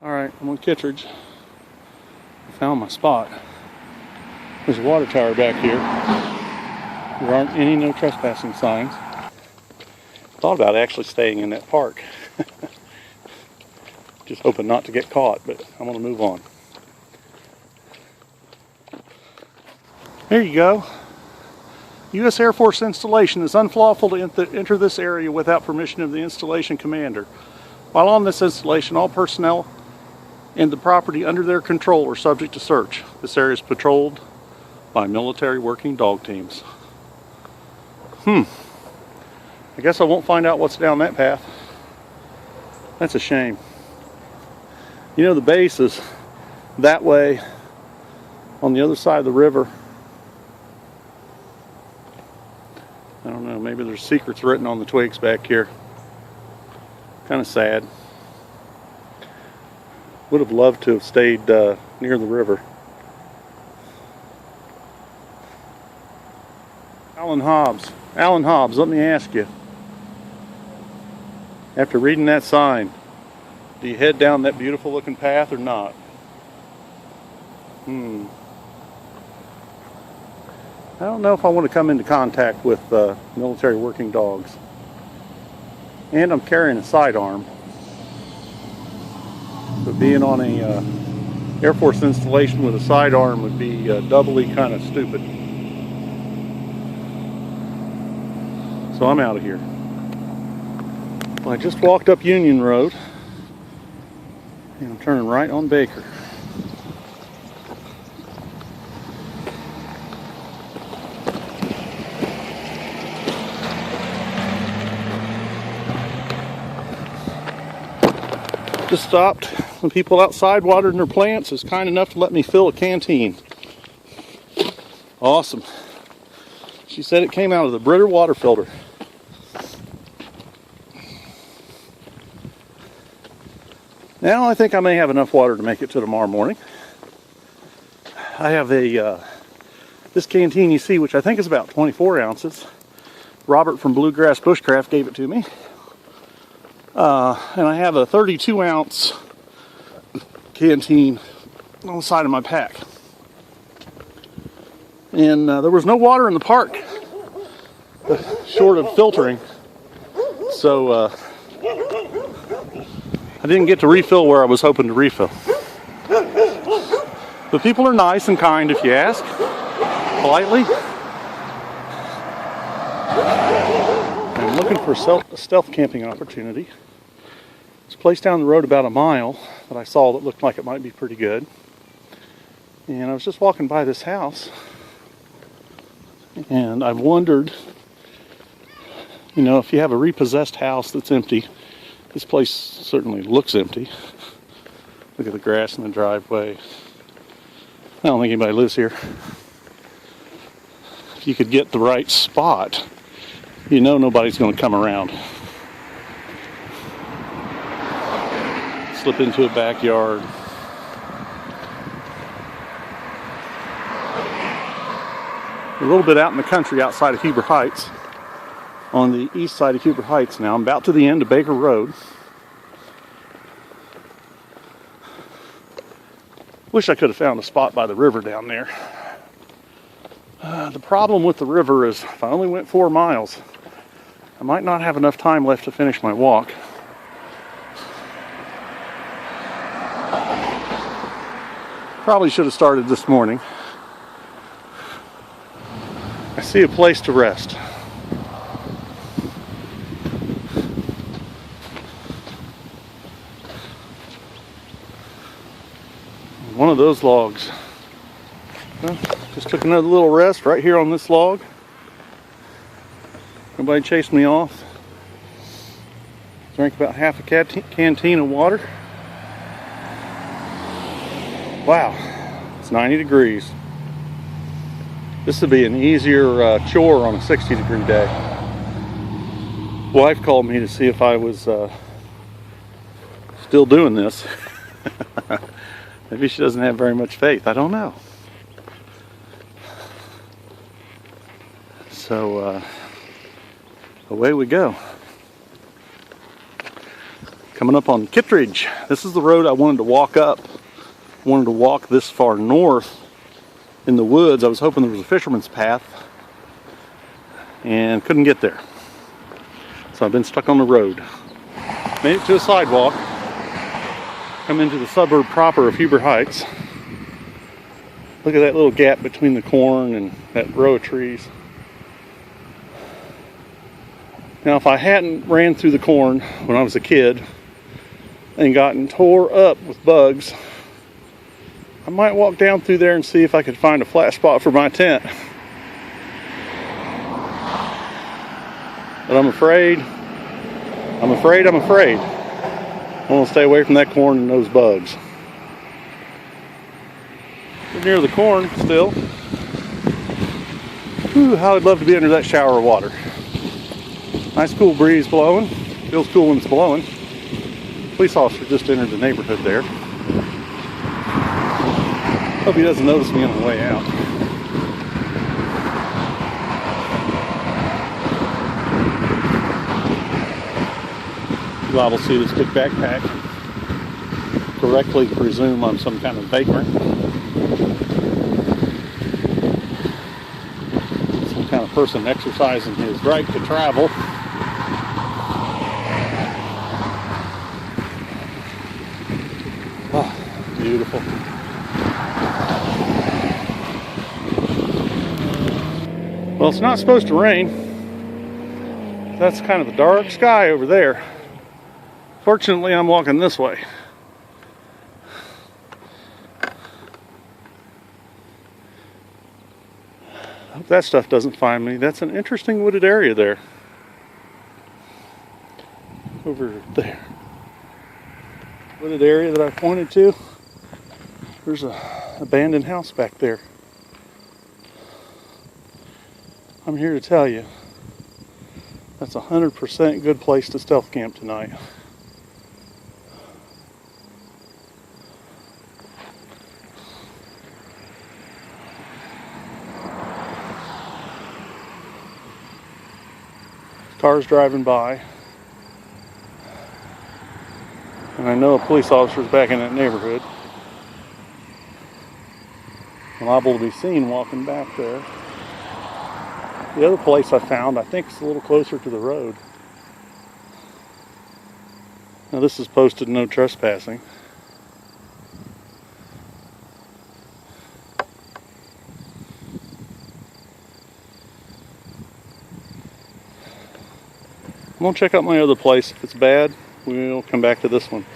Alright, I'm on Kittredge. I found my spot. There's a water tower back here. There aren't any no trespassing signs. Thought about actually staying in that park. Just hoping not to get caught, but I'm going to move on. There you go. U.S. Air Force installation. It's unlawful to enter this area without permission of the installation commander. While on this installation, all personnel and the property under their control are subject to search. This area is patrolled by military working dog teams. I guess I won't find out what's down that path. That's a shame. You know, the base is that way on the other side of the river. I don't know, maybe there's secrets written on the twigs back here. Kind of sad. Would have loved to have stayed near the river. Alan Hobbs. Alan Hobbs, let me ask you. After reading that sign, do you head down that beautiful looking path or not? I don't know if I want to come into contact with military working dogs. And I'm carrying a sidearm. So being on a Air Force installation with a sidearm would be doubly kind of stupid. So I'm out of here. Well, I just walked up Union Road and I'm turning right on Baker. Just stopped. The people outside watering their plants is kind enough to let me fill a canteen. Awesome. She said it came out of the Britter water filter. Now I think I may have enough water to make it to tomorrow morning. I have this canteen you see, which I think is about 24 ounces. Robert from Bluegrass Bushcraft gave it to me. And I have a 32 ounce canteen on the side of my pack. And there was no water in the park, short of filtering. So I didn't get to refill where I was hoping to refill. But people are nice and kind if you ask, politely. I'm looking for a stealth camping opportunity. There's a place down the road about a mile that I saw that looked like it might be pretty good. And I was just walking by this house and I've wondered, you know, if you have a repossessed house that's empty, this place certainly looks empty. Look at the grass in the driveway. I don't think anybody lives here. If you could get the right spot, you know nobody's going to come around. Slip into a backyard. A little bit out in the country outside of Huber Heights. On the east side of Huber Heights now. I'm about to the end of Baker Road. Wish I could have found a spot by the river down there. The problem with the river is if I only went 4 miles, I might not have enough time left to finish my walk. Probably should have started this morning. I see a place to rest. One of those logs. Well, just took another little rest right here on this log. Nobody chased me off. Drank about half a canteen of water. Wow, it's 90 degrees. This would be an easier chore on a 60-degree day. Wife called me to see if I was still doing this. Maybe she doesn't have very much faith. I don't know. So away we go. Coming up on Kittredge. This is the road I wanted to walk up. I wanted to walk this far north in the woods. I was hoping there was a fisherman's path and couldn't get there. So I've been stuck on the road. Made it to a sidewalk. Come into the suburb proper of Huber Heights. Look at that little gap between the corn and that row of trees. Now, if I hadn't ran through the corn when I was a kid and gotten tore up with bugs, I might walk down through there and see if I could find a flat spot for my tent. But I'm afraid. I want to stay away from that corn and those bugs. We're near the corn still. Ooh, how I'd love to be under that shower of water. Nice cool breeze blowing. Feels cool when it's blowing. Police officer just entered the neighborhood there. Hope he doesn't notice me on the way out. You're liable to see this big backpack. Correctly presume I'm some kind of vagrant. Some kind of person exercising his right to travel. Oh, beautiful. Well, it's not supposed to rain. That's kind of a dark sky over there. Fortunately, I'm walking this way. Hope that stuff doesn't find me. That's an interesting wooded area there. Over there. Wooded area that I pointed to. There's an abandoned house back there. I'm here to tell you, that's 100% good place to stealth camp tonight. Cars driving by. And I know a police officer's back in that neighborhood. I'm liable to be seen walking back there. The other place I found, I think it's a little closer to the road. Now this is posted no trespassing. I'm going to check out my other place. If it's bad, we'll come back to this one.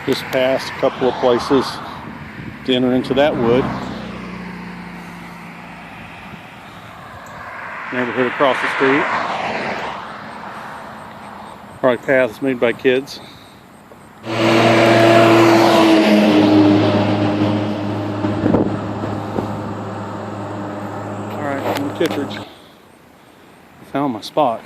Just passed a couple of places to enter into that wood. Neighborhood across the street. Probably paths made by kids. Alright, I'm in Kittredge. I found my spot.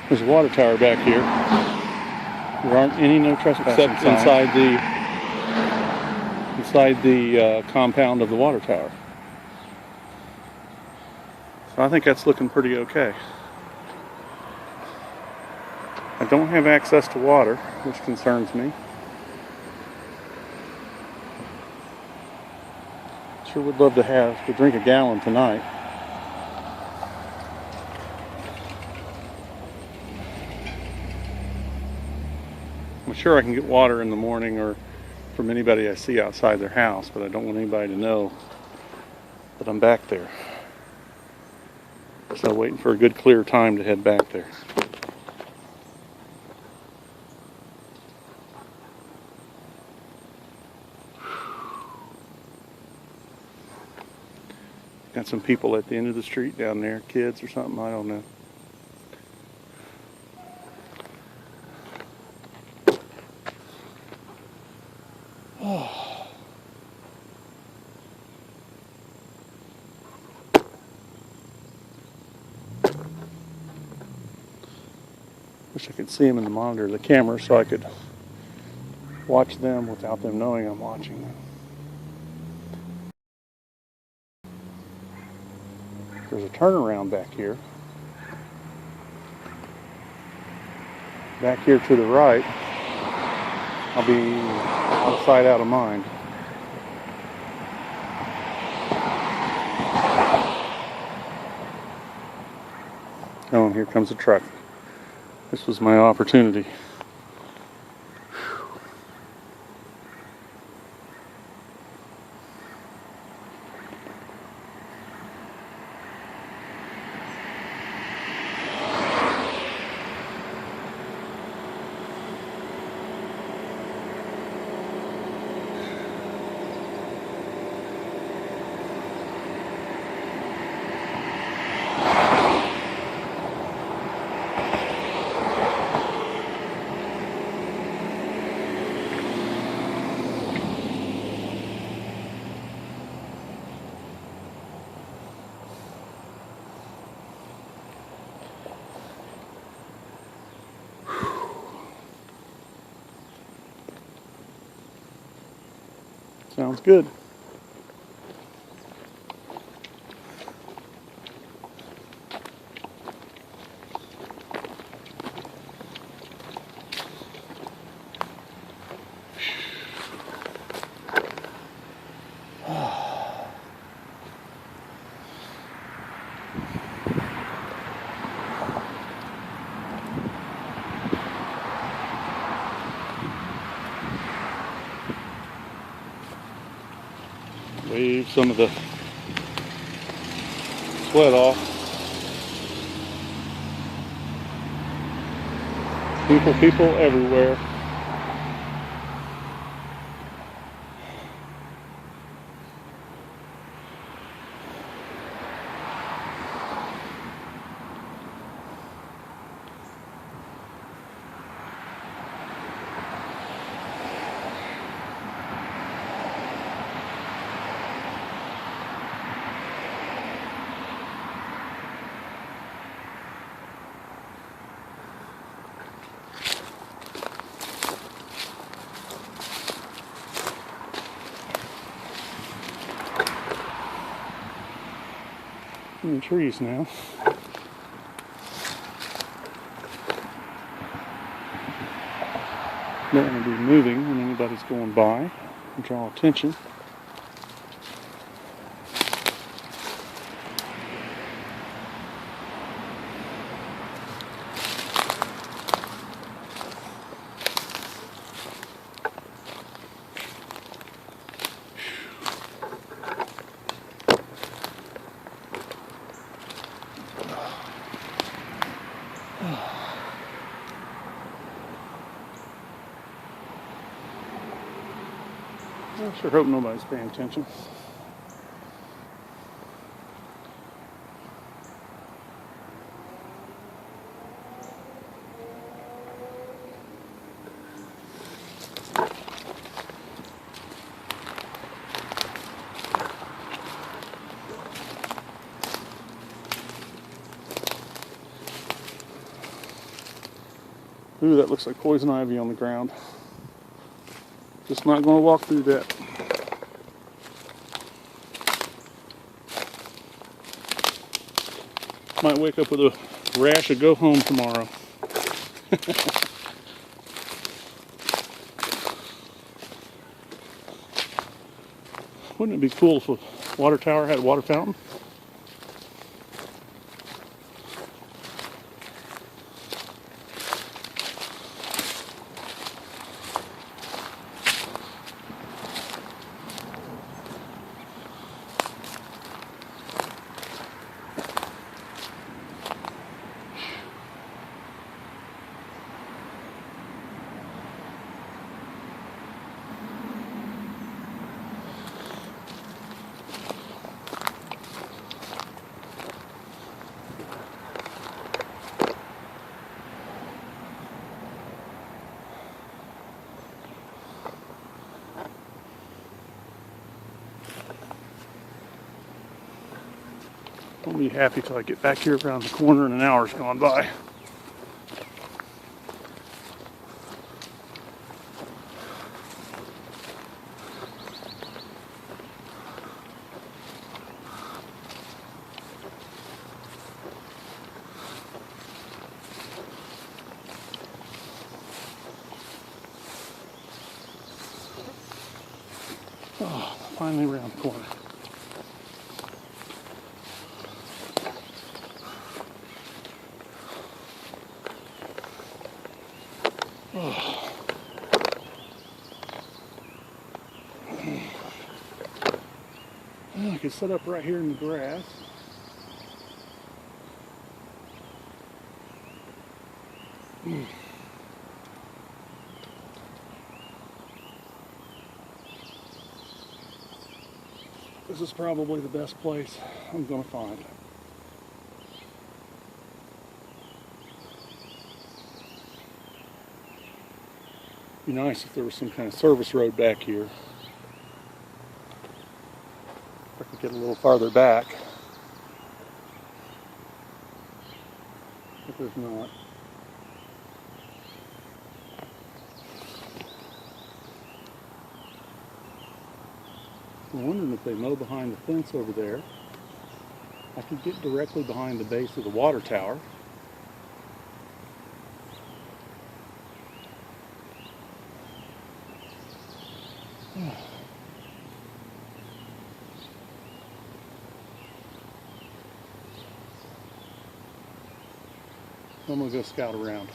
There's a water tower back here. There aren't any no trespassing except inside the compound of the water tower. So I think that's looking pretty okay. I don't have access to water, which concerns me. Sure would love to drink a gallon tonight. I'm sure I can get water in the morning or from anybody I see outside their house, but I don't want anybody to know that I'm back there. So waiting for a good clear time to head back there. Got some people at the end of the street down there, kids or something, I don't know. Oh. Wish I could see them in the monitor of the camera so I could watch them without them knowing I'm watching them. There's a turnaround back here. back here to the right, I'll be out of sight, out of mind. Oh, and here comes a truck. This was my opportunity. Sounds good. Wave some of the sweat off. People everywhere. In the trees now. Don't want to be moving when anybody's going by and draw attention. I sure hope nobody's paying attention. Ooh, that looks like poison ivy on the ground. Just not going to walk through that. Might wake up with a rash and go home tomorrow. Wouldn't it be cool if a water tower had a water fountain? I'll be happy till I get back here around the corner and an hour's gone by. Oh, finally around the corner. Oh. Well, I could set up right here in the grass. This is probably the best place I'm going to find. Be nice if there was some kind of service road back here. If I could get a little farther back. But there's not. I'm wondering if they mow behind the fence over there. I could get directly behind the base of the water tower. I'm going to go scout around.